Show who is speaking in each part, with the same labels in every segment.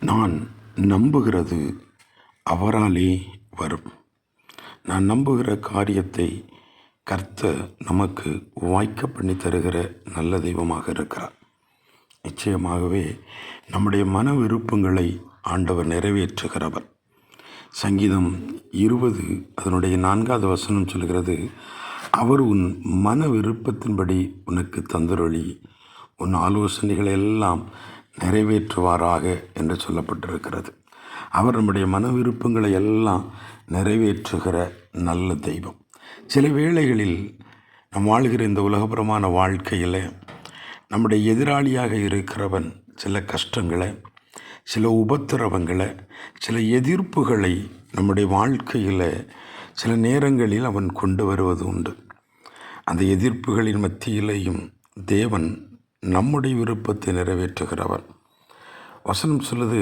Speaker 1: நான் நம்புகிறது அவராலே வரும். நான் நம்புகிற காரியத்தை கர்த்தர் நமக்கு வாய்க்க பண்ணி தருகிற நல்ல தெய்வமாக இருக்கிறார். நிச்சயமாகவே நம்முடைய மன விருப்பங்களை ஆண்டவர் நிறைவேற்றுகிறவர். சங்கீதம் 20 அதனுடைய 4வது வசனம் சொல்கிறது, அவர் உன் மன விருப்பத்தின்படி உனக்கு தந்தருளி உன் ஆலோசனைகளை எல்லாம் நிறைவேற்றுவாராக என்று சொல்லப்பட்டிருக்கிறது. அவர் நம்முடைய மன விருப்பங்களை எல்லாம் நிறைவேற்றுகிற நல்ல தெய்வம். சில வேளைகளில் நம் வாழ்கிற இந்த உலகபுரமான வாழ்க்கையில் நம்முடைய எதிராளியாக இருக்கிறவன் சில கஷ்டங்களை, சில உபத்திரவங்களை, சில எதிர்ப்புகளை நம்முடைய வாழ்க்கையில் சில நேரங்களில் அவன் கொண்டு வருவது உண்டு. அந்த எதிர்ப்புகளின் மத்தியிலேயும் தேவன் நம்முடைய விருப்பத்தை நிறைவேற்றுகிறவர். வசனம் சொல்லுது,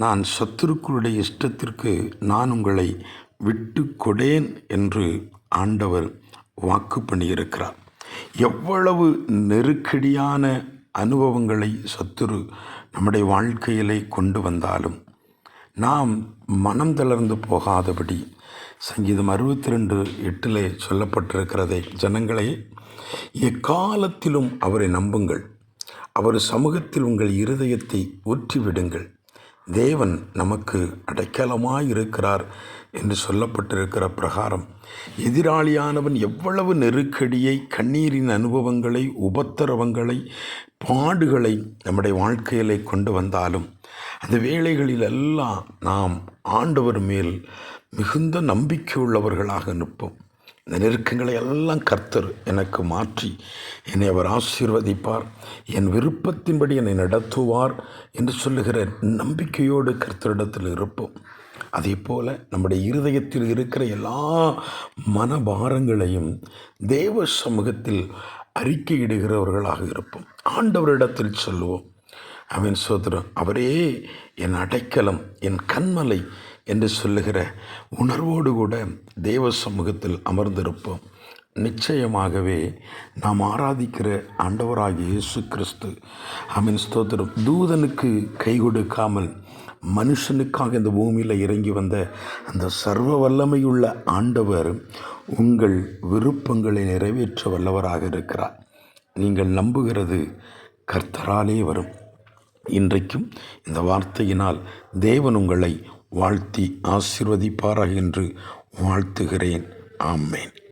Speaker 1: நான் சத்துருக்களுடைய இஷ்டத்திற்கு நான் உங்களை விட்டு கொடேன் என்று ஆண்டவர் வாக்கு பண்ணியிருக்கிறார். எவ்வளவு நெருக்கடியான அனுபவங்களை சத்துரு நம்முடைய வாழ்க்கையிலே கொண்டு வந்தாலும் நாம் மனம் தளர்ந்து போகாதபடி சங்கீதம் 62:8 சொல்லப்பட்டிருக்கிறதை, ஜனங்களே எக்காலத்திலும் அவரை நம்புங்கள், அவர் சமூகத்தில் உங்கள் இருதயத்தை ஊற்றிவிடுங்கள், தேவன் நமக்கு அடைக்கலமாயிருக்கிறார் என்று சொல்லப்பட்டிருக்கிற பிரகாரம் எதிராளியானவன் எவ்வளவு நெருக்கடியை, கண்ணீரின் அனுபவங்களை, உபத்திரவங்களை, பாடுகளை நம்முடைய வாழ்க்கையிலே கொண்டு வந்தாலும் அந்த வேளைகளிலெல்லாம் நாம் ஆண்டவர் மேல் மிகுந்த நம்பிக்கை உள்ளவர்களாக நிற்போம். இந்த நெருக்கங்களை எல்லாம் கர்த்தர் எனக்கு மாற்றி என்னை அவர் ஆசீர்வதிப்பார், என் விருப்பத்தின்படி என்னை நடத்துவார் என்று சொல்லுகிற நம்பிக்கையோடு கர்த்தரிடத்தில் இருப்போம். அதே போல் நம்முடைய இருதயத்தில் இருக்கிற எல்லா மனபாரங்களையும் தேவ சமூகத்தில் அறிக்கையிடுகிறவர்களாக இருப்போம். ஆண்டவரிடத்தில் சொல்லுவோம், அவன் சோதரன், அவரே என் அடைக்கலம், என் கண்மலை என்று சொல்லுகிற உணர்வோடு கூட தேவ சமூகத்தில் அமர்ந்திருப்போம். நிச்சயமாகவே நாம் ஆராதிக்கிற ஆண்டவராகிய இயேசு கிறிஸ்து, அவன் ஸ்தோத்திரம், தூதனுக்கு கை கொடுக்காமல் மனுஷனுக்காக இந்த பூமியில் இறங்கி வந்த அந்த சர்வ வல்லமையுள்ள ஆண்டவர் உங்கள் விருப்பங்களை நிறைவேற்ற வல்லவராக இருக்கிறார். நீங்கள் நம்புகிறது கர்த்தராலே வரும். இன்றைக்கும் இந்த வார்த்தையினால் தேவன் உங்களை வாழ்த்தி ஆசீர்வதிப்பாராக என்று வாழ்த்துகிறேன். ஆமென்.